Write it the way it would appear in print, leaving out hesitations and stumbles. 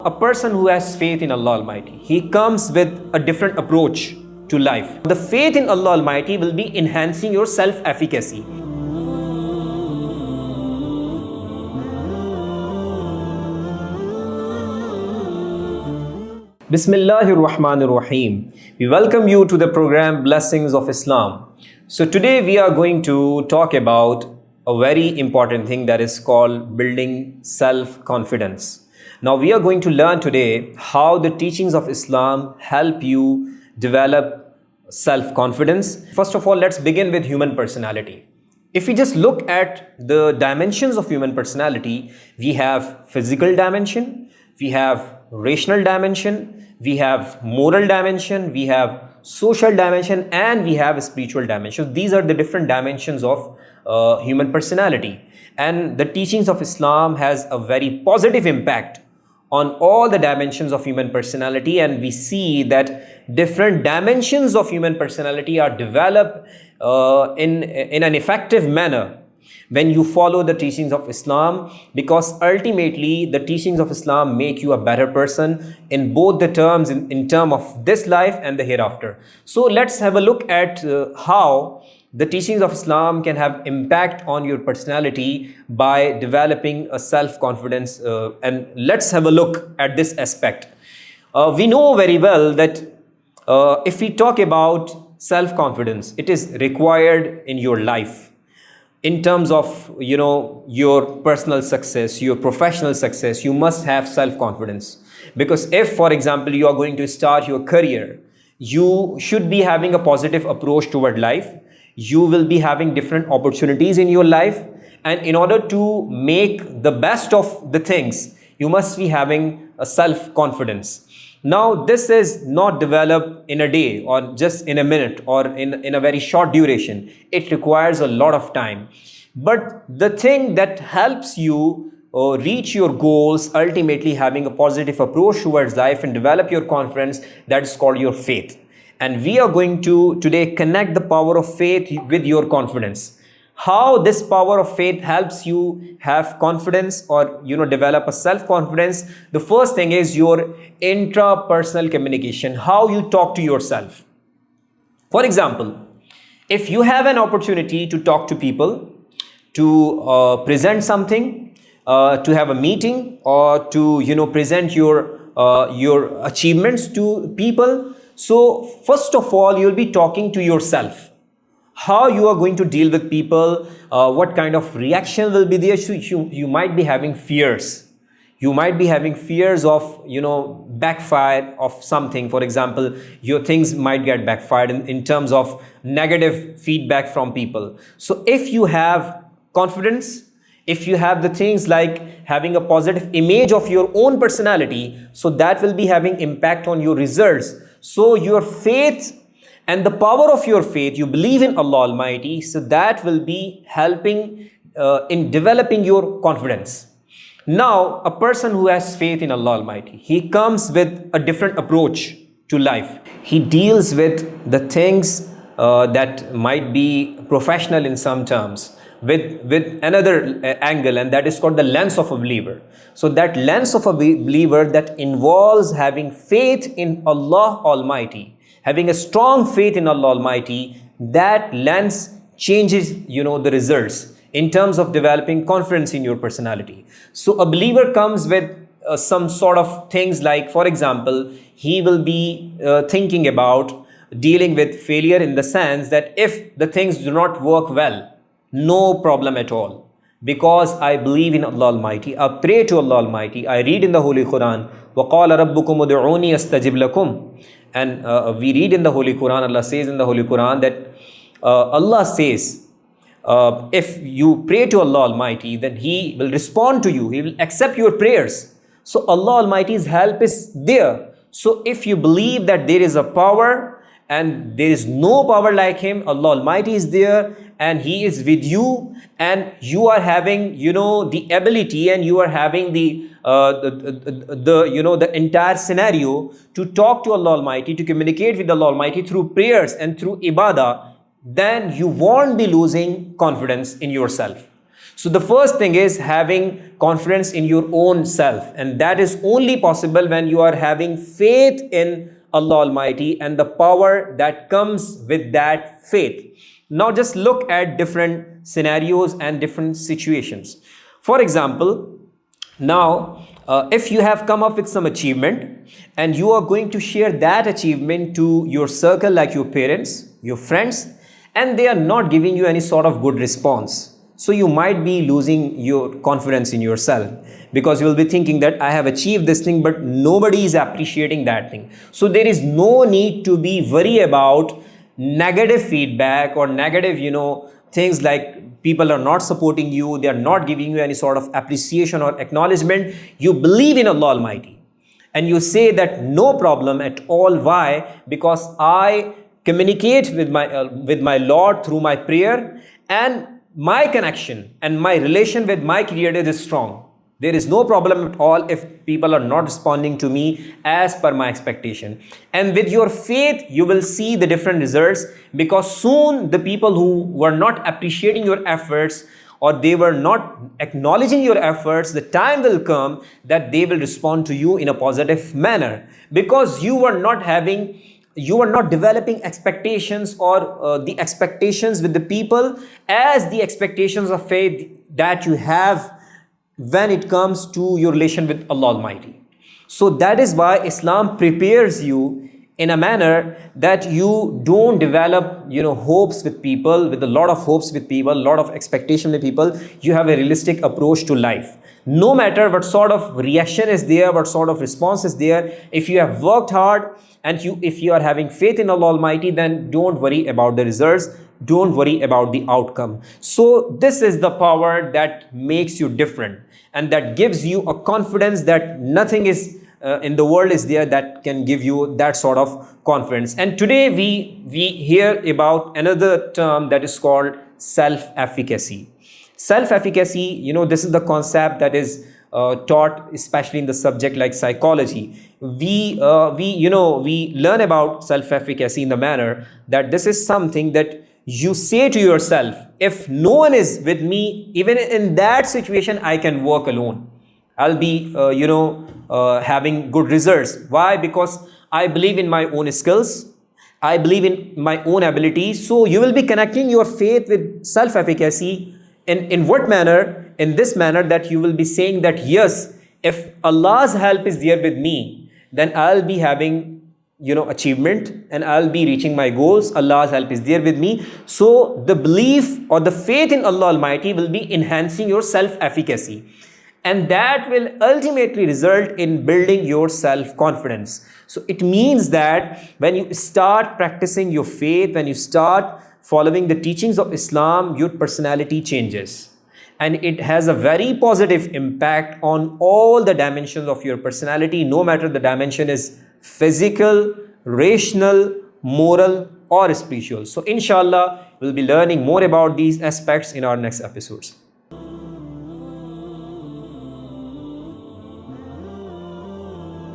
A person who has faith in Allah Almighty, he comes with a different approach to life. The faith in Allah Almighty will be enhancing your self-efficacy. Bismillahir Rahmanir Rahim. We welcome you to the program Blessings of Islam. So today we are going to talk about a very important thing that is called building self-confidence. Now we are going to learn today how the teachings of Islam help you develop self-confidence. First of all, let's begin with human personality. If we just look at the dimensions of human personality, we have physical dimension, we have rational dimension, we have moral dimension, we have social dimension, and we have spiritual dimension. These are the different dimensions of human personality. And the teachings of Islam has a very positive impact on all the dimensions of human personality, and we see that different dimensions of human personality are developed in an effective manner when you follow the teachings of Islam, because ultimately the teachings of Islam make you a better person in both the terms, in terms of this life and the hereafter. So let's have a look at how the teachings of Islam can have impact on your personality by developing a self-confidence, and let's have a look at this aspect. We know very well that if we talk about self-confidence, it is required in your life in terms of your personal success, your professional success. You must have self-confidence, because if, for example, you are going to start your career, you should be having a positive approach toward life. You will be having different opportunities in your life, and in order to make the best of the things, you must be having a self-confidence. Now, this is not developed in a day or just in a minute or in a very short duration. It requires a lot of time. But the thing that helps you reach your goals, ultimately having a positive approach towards life and develop your confidence, that is called your faith. And we are going to today connect the power of faith with your confidence. How this power of faith helps you have confidence or develop a self-confidence. The first thing is your intrapersonal communication, how you talk to yourself. For example, if you have an opportunity to talk to people, to present something, to have a meeting, or to present your achievements to people, so first of all, you'll be talking to yourself. How you are going to deal with people, what kind of reaction will be there. So you might be having fears. You might be having fears of, backfire of something. For example, your things might get backfired in terms of negative feedback from people. So if you have confidence, if you have the things like having a positive image of your own personality, so that will be having impact on your results. So your faith and the power of your faith, you believe in Allah Almighty, so that will be helping in developing your confidence. Now, a person who has faith in Allah Almighty, he comes with a different approach to life. He deals with the things that might be professional in some terms, with another angle, and that is called the lens of a believer. So that lens of a believer that involves having faith in Allah Almighty, having a strong faith in Allah Almighty, that lens changes the results in terms of developing confidence in your personality. So a believer comes with some sort of things like, for example, he will be thinking about dealing with failure, in the sense that if the things do not work well, no problem at all, because I believe in Allah Almighty, I pray to Allah Almighty, I read in the Holy Quran, وَقَالَ رَبُّكُمُ ادْعُونِي أَسْتَجِبْ لَكُمْ. And we read in the Holy Quran, Allah says in the Holy Quran that Allah says, if you pray to Allah Almighty, then He will respond to you, He will accept your prayers. So Allah Almighty's help is there. So if you believe that there is a power and there is no power like Him, Allah Almighty is there and He is with you, and you are having the ability, and you are having the entire scenario to talk to Allah Almighty, to communicate with Allah Almighty through prayers and through ibadah, then you won't be losing confidence in yourself. So the first thing is having confidence in your own self, and that is only possible when you are having faith in Allah Almighty and the power that comes with that faith. Now just look at different scenarios and different situations. For example, now if you have come up with some achievement and you are going to share that achievement to your circle, like your parents, your friends, and they are not giving you any sort of good response, so you might be losing your confidence in yourself, because you will be thinking that I have achieved this thing but nobody is appreciating that thing. So there is no need to be worried about negative feedback or negative things like people are not supporting you, they are not giving you any sort of appreciation or acknowledgement. You believe in Allah Almighty and you say that no problem at all. Why? Because I communicate with my Lord through my prayer, and my connection and my relation with my Creator is strong. There is no problem at all if people are not responding to me as per my expectation. And with your faith, you will see the different results, because soon the people who were not appreciating your efforts or they were not acknowledging your efforts, the time will come that they will respond to you in a positive manner, because you were not developing expectations or the expectations with the people as the expectations of faith that you have when it comes to your relation with Allah Almighty. So that is why Islam prepares you in a manner that you don't develop hopes with people, with a lot of hopes with people, a lot of expectation with people. You have a realistic approach to life. No matter what sort of reaction is there, what sort of response is there, if you have worked hard and if you are having faith in Allah Almighty, then don't worry about the results, don't worry about the outcome. So this is the power that makes you different, and that gives you a confidence that nothing is in the world is there that can give you that sort of confidence. And today we hear about another term that is called self-efficacy. Self-efficacy, this is the concept that is taught especially in the subject like psychology. We learn about self-efficacy in the manner that this is something that you say to yourself, if no one is with me, even in that situation, I can work alone. I'll be, having good results. Why? Because I believe in my own skills. I believe in my own abilities. So you will be connecting your faith with self-efficacy. In what manner? In this manner that you will be saying that, yes, if Allah's help is there with me, then I'll be having achievement and I'll be reaching my goals. Allah's help is there with me. So the belief or the faith in Allah Almighty will be enhancing your self-efficacy, and that will ultimately result in building your self-confidence. So it means that when you start practicing your faith, when you start following the teachings of Islam, your personality changes, and it has a very positive impact on all the dimensions of your personality, no matter the dimension is physical, rational, moral, or spiritual. So inshallah, we'll be learning more about these aspects in our next episodes.